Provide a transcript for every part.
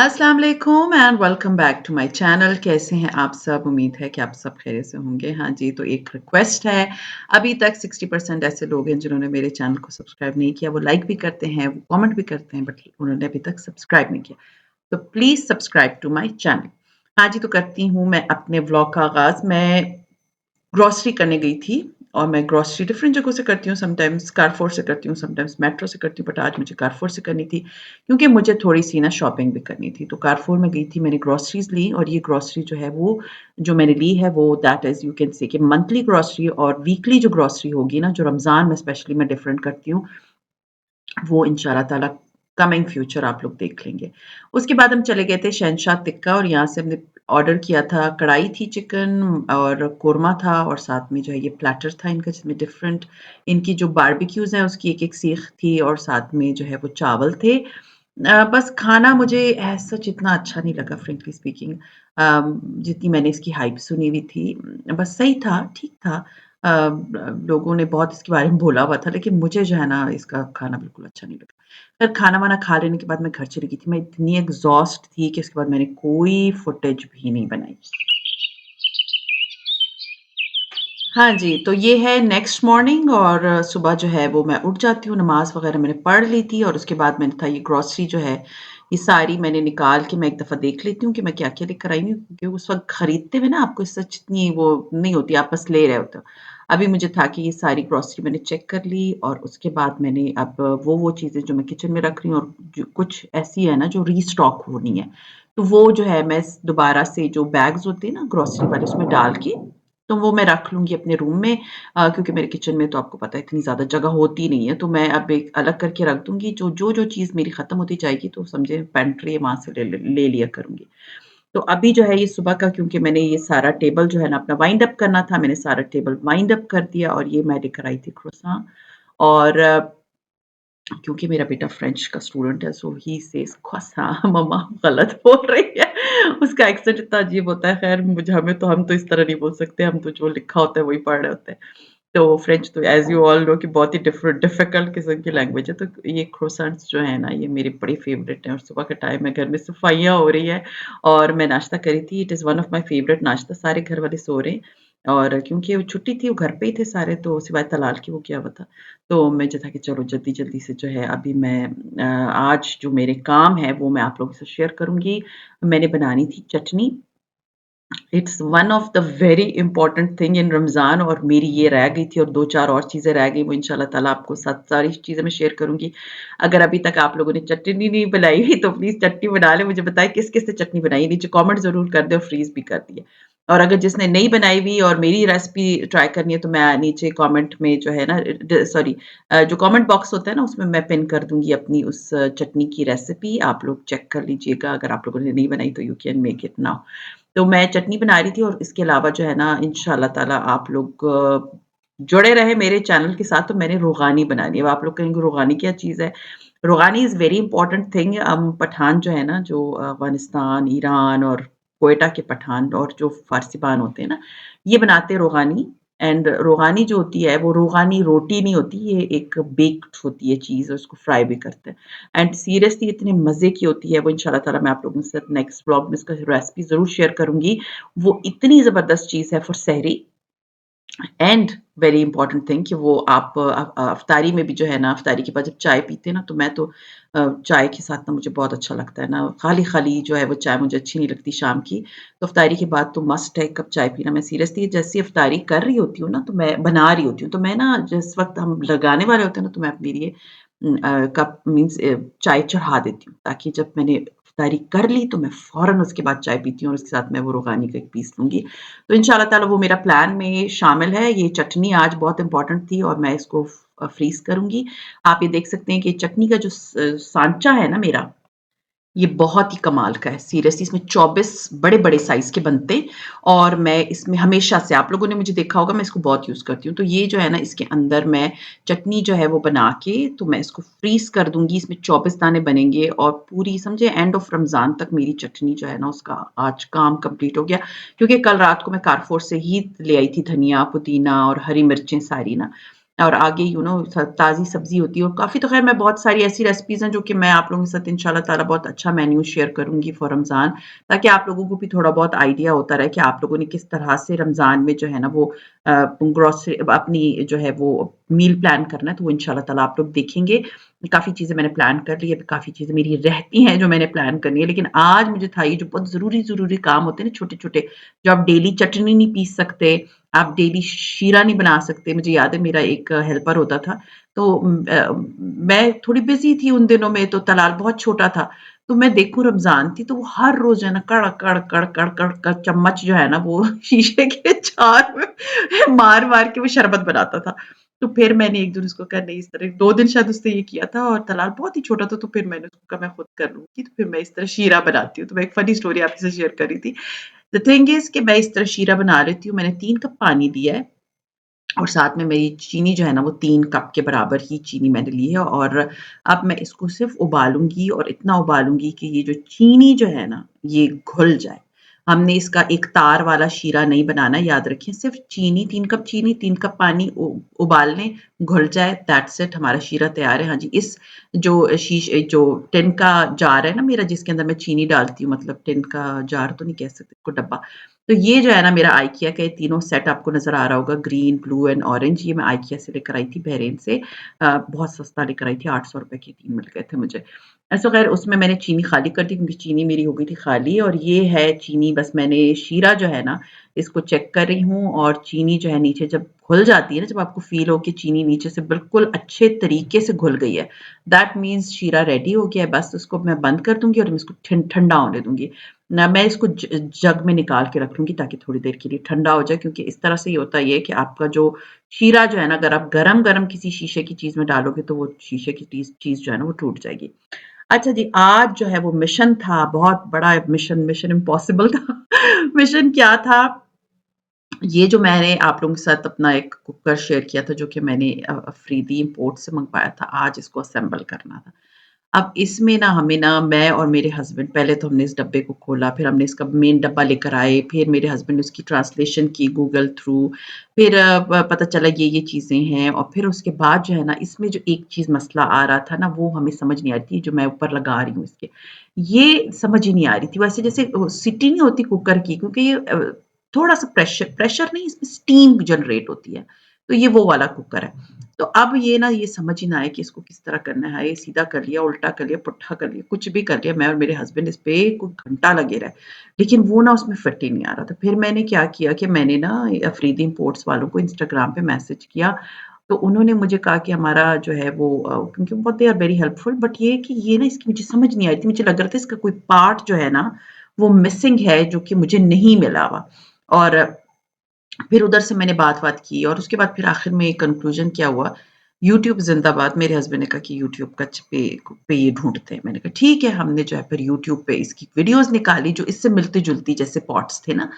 अस्सलाम वालेकुम and welcome back to my channel. कैसे हैं आप सब? उम्मीद है कि आप सब खैरियत से होंगे। हाँ जी, तो एक रिक्वेस्ट है, अभी तक 60% ऐसे लोग हैं जिन्होंने मेरे चैनल को सब्सक्राइब नहीं किया। वो लाइक भी करते हैं, वो कमेंट भी करते हैं, बट उन्होंने अभी तक सब्सक्राइब नहीं किया। तो please subscribe to my channel. हाँ जी, तो करती हूँ मैं अपने व्लॉग का आगाज़। मैं ग्रोसरी करने गई थी और मैं ग्रोसरी डिफरेंट जगहों से करती हूँ, समटाइम्स कारफोर से करती हूँ, समटाइम्स मेट्रो से करती हूँ, बट आज मुझे कारफोर से करनी थी क्योंकि मुझे थोड़ी-सी ना शॉपिंग भी करनी थी। तो कारफोर में गई थी, मैंने ग्रोसरीज़ ली और ये ग्रोसरी जो है वो जो मैंने ली है वो that is you can say कि मंथली ग्रोसरी और वीकली जो ग्रोसरी होगी ना, जो रमज़ान में स्पेशली मैं डिफरेंट करती हूँ, वो इंशाल्लाह ताला कमिंग फ्यूचर आप लोग देख लेंगे। उसके बाद हम चले गए थे शहनशाह टिक्का और यहाँ से हमने ऑर्डर किया था, कढ़ाई थी चिकन और कोरमा था और साथ में जो है ये प्लैटर था इनका जिसमें डिफरेंट इनकी जो बारबेक्यूज़ हैं उसकी एक-एक सीख थी और साथ में जो है वो चावल थे। बस खाना मुझे एज़ सच इतना अच्छा नहीं लगा फ्रैंकली स्पीकिंग, जितनी मैंने इसकी हाइप सुनी हुई थी। बस सही था, ठीक था। लोगों ने बहुत इसके बारे में बोला हुआ था लेकिन मुझे जो है ना इसका खाना बिल्कुल अच्छा नहीं लगा। फिर खाना-वाना खा लेने के बाद मैं घर चली गई थी। मैं इतनी एग्ज़ॉस्ट थी कि उसके बाद मैंने कोई फुटेज भी नहीं बनाई। हाँ जी, तो ये है नेक्स्ट मॉर्निंग और सुबह जो है वो मैं उठ जाती हूँ, नमाज़ वग़ैरह मैंने पढ़ ली थी और उसके बाद मैंने था ये ग्रोसरी जो है, ये सारी मैंने निकाल के मैं एक दफ़ा देख लेती हूँ कि मैं क्या-क्या लेकर आई हूँ, क्योंकि उस वक़्त खरीदते हुए ना आपको सच इतनी वो नहीं होती, आप बस ले रहे होते हो। अभी मुझे था कि ये सारी ग्रोसरी मैंने चेक कर ली और उसके बाद मैंने अब वो चीज़ें जो मैं किचन में रख रही हूँ और जो कुछ ऐसी है ना जो रीस्टॉक होनी है, तो वो जो है मैं स दोबारा से जो बैग्स होते हैं ना ग्रोसरी वाले उसमें डाल के तो वो मैं रख लूँगी अपने रूम में, क्योंकि मेरे किचन में तो आपको पता है इतनी ज़्यादा जगह होती नहीं है, तो मैं अब एक अलग करके रख दूँगी, जो चीज़ मेरी ख़त्म होती जाएगी तो समझे पेंट्री वहाँ से ले लिया करूँगी। तो अभी जो है ये सुबह का क्योंकि मैंने ये सारा टेबल जो है ना अपना वाइंड अप करना था, मैंने सारा टेबल वाइंड अप कर दिया और ये मैं लेकर आई थी क्रोसान और क्योंकि मेरा बेटा फ्रेंच का स्टूडेंट है सो ही सेज़ croissant मम्मा गलत बोल रही है। उसका एक्सेंट इतना अजीब होता है, ख़ैर मुझे हम तो इस तरह नहीं बोल सकते, हम तो जो लिखा होता है वही पढ़ रहे होते हैं। तो फ्रेंच तो एज़ यू ऑल नो कि बहुत ही डिफ़िकल्ट किस्म की लैंग्वेज है, तो ये croissants जो है ना ये मेरे बड़े फ़ेवरेट हैं और सुबह का टाइम है, घर में सफाइयाँ हो रही हैं और मैं नाश्ता करी थी। It is one of my favourite नाश्ता, सारे घर वाले सो रहे हैं और क्योंकि वो छुट्टी थी, वो घर पे ही थे सारे तो सिवाय तलाल के वो गया हुआ था। तो मैं जो था कि चलो जल्दी-जल्दी से जो है अभी मैं आज जो मेरे काम है वो मैं आप लोगों से शेयर करूँगी। मैंने बनानी थी chutney. It's one of the very important thing in Ramzan और मेरी ये रह गई थी और 2-4 और चीज़ें रह गई, वो इंशाल्लाह ताला आपको साथ सारी चीज़ें मैं शेयर करूँगी। अगर अभी तक आप लोगों ने चटनी नहीं बनाई हुई तो प्लीज़ चटनी बना लें, मुझे बताएँ किस-किस ने चटनी बनाई है? नीचे कमेंट ज़रूर कर दें और फ्रीज़ भी कर दिए। और अगर जिसने नहीं बनाई हुई और मेरी रेसिपी ट्राई करनी है तो मैं नीचे कमेंट में जो है ना सॉरी जो कमेंट बॉक्स होता है ना उसमें मैं पिन कर दूँगी अपनी उस चटनी की रेसिपी, आप लोग चेक कर लीजिएगा अगर आप लोगों ने नहीं बनाई तो you can make it now. तो मैं चटनी बना रही थी और इसके अलावा जो है ना इंशाल्लाह ताला आप लोग जुड़े रहें मेरे चैनल के साथ, तो मैंने रोगानी बनानी है। अब आप लोग कहेंगे रोगानी क्या चीज़ है? Roghani is very important thing. Pathan जो है ना जो अफ़गानिस्तान, ईरान और क्वेटा के पठान और जो फ़ारसीबान होते हैं ना, ये बनाते हैं रोगानी एंड रोगानी जो होती है वो रोगानी रोटी नहीं होती, ये एक बेक्ड होती है चीज़ और उसको फ्राई भी करते हैं। एंड सीरियसली इतने मज़े की होती है वो इंशाल्लाह ताला मैं आप लोगों के साथ नेक्स्ट व्लॉग में इसका रेसिपी ज़रूर शेयर करूँगी। वो इतनी ज़बरदस्त चीज़ है फॉर सहरी एंड वेरी इंपॉर्टेंट थिंग कि वो आप अफ्तारी में भी जो है ना अफ्तारी के बाद जब चाय पीते हैं ना तो मैं तो चाय के साथ ना मुझे बहुत अच्छा लगता है ना खाली-खाली जो है वो चाय मुझे अच्छी नहीं लगती शाम की। तो अफ्तारी के बाद तो मस्ट है 1 कप चाय पीना। मैं सीरियसली जैसे ही अफ्तारी कर रही होती हूँ ना तो मैं बना रही होती हूँ। तो मैं ना जिस वक़्त हम लगाने वाले होते हैं ना तो मैं अपने लिए कप मीन्स चाय चढ़ा देती हूँ ताकि जब मैंने अफ्तारी कर ली तो मैं फ़ौरन उसके बाद चाय पीती हूँ और उसके साथ मैं वो रूहानी का एक पीस लूँगी। तो इंशाल्लाह ताला वो मेरा प्लान में शामिल है। ये चटनी आज बहुत इम्पोर्टेंट थी और मैं इसको फ्रीज़ करूँगी। आप ये देख सकते हैं कि चटनी का जो सांचा है ना मेरा, ये बहुत ही कमाल का है। सीरियसली इसमें 24 बड़े-बड़े साइज़ के बनते हैं और मैं इसमें हमेशा से आप लोगों ने मुझे देखा होगा मैं इसको बहुत यूज़ करती हूँ। तो ये जो है ना इसके अंदर मैं चटनी जो है वो बना के तो मैं इसको फ्रीज़ कर दूँगी। इसमें 24 दाने बनेंगे और पूरी समझे एंड ऑफ रमज़ान तक मेरी चटनी जो है ना उसका आज काम कंप्लीट हो गया। क्योंकि कल रात को मैं कारफोर से ही ले आई थी धनिया, पुदीना और हरी मिर्चें सारी ना। और आगे ताज़ी सब्ज़ी होती है और काफ़ी तो ख़ैर मैं बहुत सारी ऐसी रेसिपीज़ हैं जो कि मैं आप लोगों के साथ इंशाल्लाह ताला बहुत अच्छा मेन्यू शेयर करूँगी फॉर रमज़ान, ताकि आप लोगों को भी थोड़ा बहुत आइडिया होता रहे कि आप लोगों ने किस तरह से रमज़ान में जो है ना वो ग्रोसरी अपनी जो है वो मील प्लान करना है, तो वो इंशाल्लाह ताला आप लोग देखेंगे। काफ़ी चीज़ें मैंने प्लान कर ली है, काफ़ी चीज़ें मेरी रहती हैं जो मैंने प्लान करनी है, लेकिन आज मुझे था ये जो बहुत ज़रूरी काम होते हैं ना छोटे-छोटे, जो आप डेली चटनी नहीं पीस सकते, आप डेली शीरा नहीं बना सकते। मुझे याद है मेरा एक हेल्पर होता था, तो मैं थोड़ी बिज़ी थी उन दिनों में, तो तलाल बहुत छोटा था। तो मैं देखूँ रमज़ान थी, तो वो हर रोज़ है ना कड़, कड़, कड़, कड़, कड़, कड़ चम्मच जो है ना वो शीशे के जार में मार-मार के वो शरबत बनाता था। तो फिर मैंने एक दिन उसको कहा नहीं इस तरह 2 दिन शायद उसने ये किया था और तलाल बहुत ही छोटा था, तो फिर मैंने उसको कहा मैं खुद कर लूँगी, तो फिर मैं इस तरह शीरा बनाती हूँ। तो मैं एक फ़नी स्टोरी आपके साथ शेयर कर रही थी। द थिंग इज़ कि मैं इस तरह शीरा बना लेती हूँ। मैंने 3 कप पानी लिया है और साथ में मेरी चीनी जो है ना वो 3 कप के बराबर ही चीनी मैंने ली है और अब मैं इसको सिर्फ़ उबालूँगी और इतना उबालूँगी कि ये जो चीनी जो है ना, ये घुल जाए। हमने इसका एक तार वाला शीरा नहीं बनाना, याद रखिए सिर्फ़ चीनी, 3 कप पानी उबाल लें, घुल जाए, दैट्स इट हमारा शीरा तैयार है। हाँ जी, इस जो टिन का जार है ना मेरा जिसके अंदर मैं चीनी डालती हूँ मतलब टिन का जार तो नहीं कह सकते इसको डब्बा। तो ये जो है ना मेरा IKEA का ये तीनों सेट आपको नज़र आ रहा होगा ग्रीन, ब्लू एंड ऑरेंज ये मैं IKEA से लेकर आई थी बहरीन से। बहुत सस्ता लेकर आई थी ₹800 के 3 मिल गए थे मुझे। सो ख़ैर उसमें मैंने चीनी खाली कर दी क्योंकि चीनी मेरी हो गई थी खाली और ये है चीनी बस मैंने शीरा जो है ना इसको चेक कर रही हूँ और चीनी जो है नीचे जब घुल जाती है ना, जब आपको फ़ील हो कि चीनी नीचे से बिल्कुल अच्छे तरीके से घुल गई है, दैट मीन्स शीरा रेडी हो गया है। बस उसको मैं बंद कर दूँगी और मैं इसको ठंडा होने दूँगी। ना मैं इसको जग में निकाल के रख लूँगी ताकि थोड़ी देर के लिए ठंडा हो जाए क्योंकि इस तरह से ये होता ये है कि आपका जो शीरा जो है ना अगर आप गरम-गरम किसी शीशे की चीज़ में डालोगे तो वो शीशे की चीज़ जो है ना वो टूट जाएगी। अच्छा जी, आज जो है वो मिशन था, बहुत बड़ा मिशन मिशन इम्पॉसिबल था। मिशन क्या था ये जो मैंने आप लोगों के साथ अपना एक कुकर शेयर किया था जो कि मैंने अफरीदी इम्पोर्ट से मँगवाया था, आज इसको असेंबल करना था। अब इसमें ना हमें ना मैं और मेरे हस्बैंड पहले तो हमने इस डब्बे को खोला, फिर हमने इसका मेन डब्बा लेकर आए, फिर मेरे हस्बैंड ने उसकी ट्रांसलेशन की गूगल थ्रू, फिर प पता चला ये चीज़ें हैं और फिर उसके बाद जो है ना इसमें जो एक चीज़ मसला आ रहा था ना वो हमें समझ नहीं आ रही थी, जो मैं ऊपर लगा रही हूँ इसके। ये समझ ही नहीं आ रही थी, वैसे जैसे सीटी नहीं होती कुकर की क्योंकि ये थोड़ा-सा प्रेशर प्रेशर नहीं इसमें स्टीम जनरेट होती है, तो ये वो वाला कुकर है। तो अब ये ना ये समझ ही ना आए कि इसको किस तरह करना है, ये सीधा कर लिया, उल्टा कर लिया, पुट्ठा कर लिया, कुछ भी कर लिया, मैं और मेरे हस्बैंड इस पे कोई घंटा लगे रहे, लेकिन वो ना उसमें फिट ही नहीं आ रहा था। फिर मैंने क्या किया कि मैंने ना अफरीदी इम्पोर्ट्स वालों को इंस्टाग्राम पे मैसेज किया, तो उन्होंने मुझे कहा कि हमारा जो है वो क्योंकि बहुत they are very helpful but ये है कि ये ना इसकी मुझे समझ नहीं आई थी, मुझे लग रहा था इसका कोई पार्ट जो है ना, वो मिसिंग है जो कि मुझे नहीं मिला हुआ और फिर उधर से मैंने बात-वात की और उसके बाद फिर आखिर में कंक्लूज़न क्या हुआ, यूट्यूब ज़िंदाबाद मेरे हस्बैंड ने कहा कि यूट्यूब का पे ये ढूँढते हैं। मैंने कहा ठीक है, हमने जो है फिर यूट्यूब पे इसकी वीडियोज़ निकाली जो इससे मिलती-जुलती जैसे पॉट्स थे ना,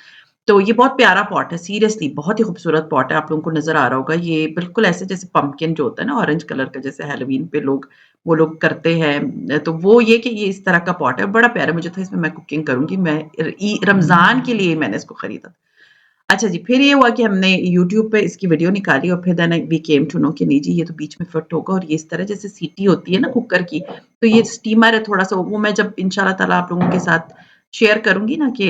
तो ये बहुत प्यारा पॉट है सीरियसली बहुत ही खूबसूरत पॉट है, आप लोगों को नज़र आ रहा होगा। ये बिल्कुल ऐसे जैसे पंपकिन जो होता है ना ऑरेंज कलर का जैसे हैलोवीन पे वो लोग करते हैं, तो वो ये कि ये इस तरह का पॉट है, बड़ा प्यारा मुझे था इसमें मैं कुकिंग करूँगी, मैं रमज़ान के लिए मैंने इसको खरीदा। अच्छा जी, फिर ये हुआ कि हमने यूट्यूब पे इसकी वीडियो निकाली और फिर then we came to know कि नहीं जी ये तो बीच में फिट होगा और ये इस तरह जैसे सीटी होती है ना कुकर की, तो ये स्टीमर है थोड़ा-सा वो मैं जब इंशाल्लाह ताला आप लोगों के साथ शेयर करूँगी ना कि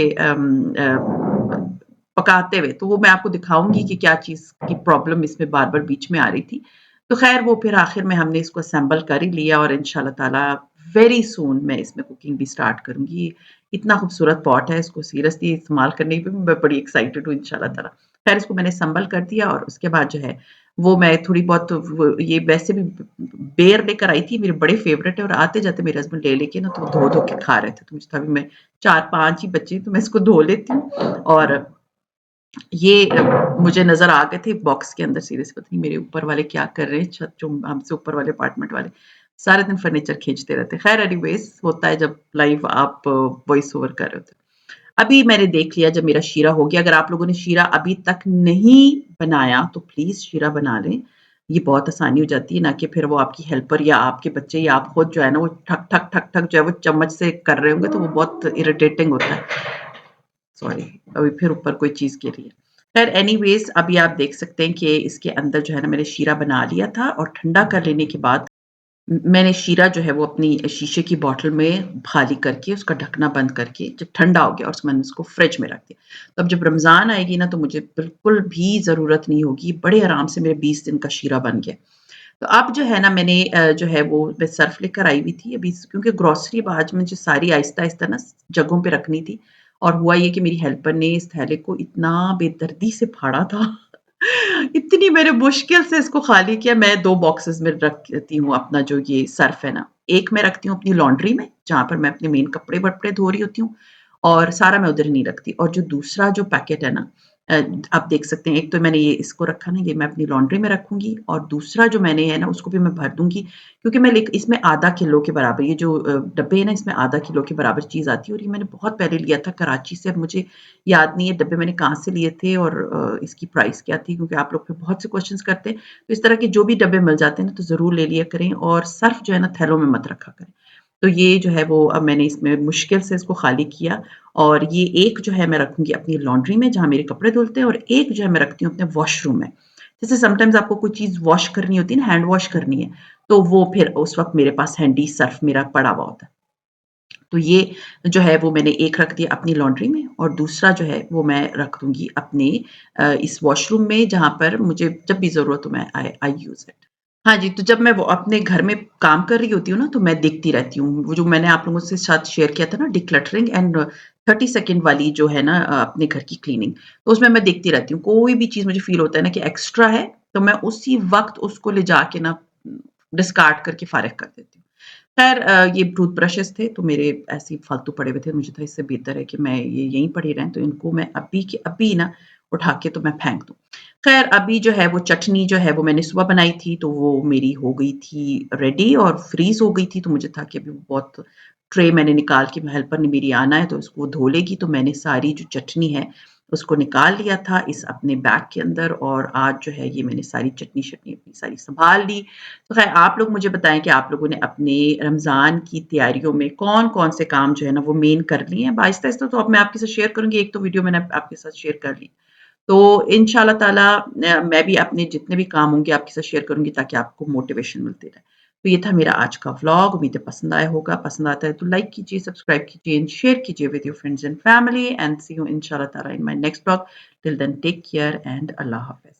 पकाते हुए, तो वो मैं आपको दिखाऊँगी कि क्या चीज़ की प्रॉब्लम इसमें बार-बार बीच में आ रही थी। तो ख़ैर वो फिर आखिर में हमने इसको असेंबल कर ही लिया और इंशाल्लाह ताला वेरी सून मैं इसमें कुकिंग भी स्टार्ट करूँगी। इतना खूबसूरत पॉट है, इसको सीरियसली इस्तेमाल करने पे मैं बड़ी एक्साइटेड हूँ इंशाल्लाह ताला। ख़ैर इसको मैंने संभल कर दिया और उसके बाद जो है, वो मैं थोड़ी बहुत वो ये वैसे भी बेर लेकर आई थी, मेरे बड़े फ़ेवरेट है और आते-जाते मेरे हस्बैंड ले लेके ना तो वो धो-धो के खा रहे थे। तो मुझे था अभी मैं 4-5 ही बचे तो मैं इसको धो लेती हूँ और ये मुझे नज़र आ गए थे बॉक्स के अंदर सीरियसली पता नहीं मेरे ऊपर वाले क्या कर रहे हैं छत जो हमसे ऊपर वाले अपार्टमेंट वाले, सारे दिन फर्नीचर खींचते रहते हैं। ख़ैर एनीवेज़ होता है जब लाइव आप वॉइस ओवर कर रहे होते हो। अभी मैंने देख लिया जब मेरा शीरा हो गया, अगर आप लोगों ने शीरा अभी तक नहीं बनाया तो प्लीज़ शीरा बना लें। ये बहुत आसानी हो जाती है ना कि फिर वो आपकी हेल्पर या आपके बच्चे या आप खुद जो है ना वो ठक, ठक, ठक, ठक जो है वो चम्मच से कर रहे होंगे तो वो बहुत इरिटेटिंग होता है। सॉरी, अभी फिर ऊपर कोई चीज़ गिरी है। खैर एनीवेज़ अभी आप देख सकते हैं कि इसके अंदर जो है ना मैंने शीरा बना लिया था और ठंडा कर लेने के बाद मैंने शीरा जो है वो अपनी शीशे की बॉटल में खाली करके उसका ढकना बंद करके जब ठंडा हो गया और मैंने उसको फ्रिज में रख दिया। तो अब जब रमज़ान आएगी ना तो मुझे बिल्कुल भी ज़रूरत नहीं होगी, बड़े आराम से मेरे 20 दिन का शीरा बन गया। तो अब जो है ना मैंने जो है वो मैं सर्फ़ लेकर आई हुई थी अभी क्योंकि ग्रोसरी अब आज मुझे सारी आहिस्ता-आहिस्ता ना जगहों पे रखनी थी और हुआ ये कि मेरी हेल्पर ने इस थैले को इतना बेदर्दी से फाड़ा था इतनी मैंने मुश्किल से इसको खाली किया। मैं 2 बॉक्सेस में रखती हूँ अपना जो ये सर्फ़ है ना, एक मैं रखती हूँ अपनी लॉन्ड्री में, जहाँ पर मैं अपने मेन कपड़े-वपड़े धो रही होती हूँ और सारा मैं उधर नहीं रखती और जो दूसरा जो पैकेट है ना अ, आप देख सकते हैं एक तो मैंने ये इसको रखा ना, ये मैं अपनी लॉन्ड्री में रखूँगी और दूसरा जो मैंने है ना उसको भी मैं भर दूँगी क्योंकि मैं लेक इसमें आधा किलो के बराबर ये जो डब्बे हैं ना इसमें आधा किलो के बराबर चीज़ आती है और ये मैंने बहुत पहले लिया था कराची से। अब मुझे याद नहीं है डब्बे मैंने कहाँ से लिए थे और इसकी प्राइस क्या थी क्योंकि आप लोग फिर बहुत से क्वेश्चंस करते हैं। तो इस तरह के जो भी डब्बे मिल जाते हैं ना तो ज़रूर ले लिया करें और सर्फ़ जो है ना थैलों में मत रखा करें। तो ये जो है वो अब मैंने इसमें मुश्किल से इसको खाली किया और ये एक जो है मैं रखूँगी अपनी लॉन्ड्री में जहाँ मेरे कपड़े धुलते हैं और एक जो है मैं रखती हूँ अपने वॉशरूम में। जैसे समटाइम्स आपको कोई चीज़ वॉश करनी होती है ना, हैंड वॉश करनी है, तो वो फिर उस वक़्त मेरे पास हैंडी सर्फ़ मेरा पड़ा हुआ होता है। तो ये जो है वो मैंने एक रख दिया अपनी लॉन्ड्री में और दूसरा जो है वो मैं रख दूँगी अपने इस वॉशरूम में जहाँ पर मुझे जब भी ज़रूरत हो मैं आई यूज़ इट। हाँ जी, तो जब मैं वो अपने घर में काम कर रही होती हूँ ना, तो मैं देखती रहती हूँ। वो जो मैंने आप लोगों से साथ शेयर किया था ना डिक्लटरिंग एंड 30 सेकंड वाली जो है ना अपने घर की क्लीनिंग, तो उसमें मैं देखती रहती हूँ। कोई भी चीज़ मुझे फ़ील होता है ना कि एक्स्ट्रा है, तो मैं उसी वक़्त उसको ले जाके ना डिस्कार्ड करके फ़ारिग कर देती हूँ। ख़ैर ये टूथब्रशेज़ थे, तो मेरे ऐसे ही फालतू पड़े हुए थे। मुझे था इससे बेहतर है कि मैं ये यहीं पड़े रहें, तो इनको मैं अभी के अभी ना उठा के तो मैं फेंक दूँ। ख़ैर अभी जो है वो चटनी जो है वो मैंने सुबह बनाई थी, तो वो मेरी हो गई थी रेडी और फ्रीज़ हो गई थी, तो मुझे था कि अभी बहुत ट्रे मैंने निकाल के हेल्पर ने मेरी आना है, तो उसको धो लेगी, तो मैंने सारी जो चटनी है, उसको निकाल लिया था इस अपने बैग के अंदर और आज जो है ये मैंने सारी चटनी-शटनी अपनी सारी सँभाल ली। तो ख़ैर आप लोग मुझे बताएँ कि आप लोगों ने अपने रमज़ान की तैयारियों में कौन-कौन से काम जो है ना वो मेन कर लिए हैं? आहिस्ता-आहिस्ता तो अब मैं आपके साथ शेयर करूँगी, एक तो वीडियो मैंने आपके साथ शेयर कर ली। तो इंशाअल्लाह ताला मैं भी अपने जितने भी काम होंगे आपके साथ शेयर करूँगी ताकि आपको मोटिवेशन मिलती रहे। तो ये था मेरा आज का व्लॉग, उम्मीद है पसंद आया होगा। पसंद आता है तो लाइक कीजिए, सब्सक्राइब कीजिए एंड शेयर कीजिए with your friends and family and see you इंशाअल्लाह ताला in my next vlog. Till then take care and अल्लाह हाफ़िज़।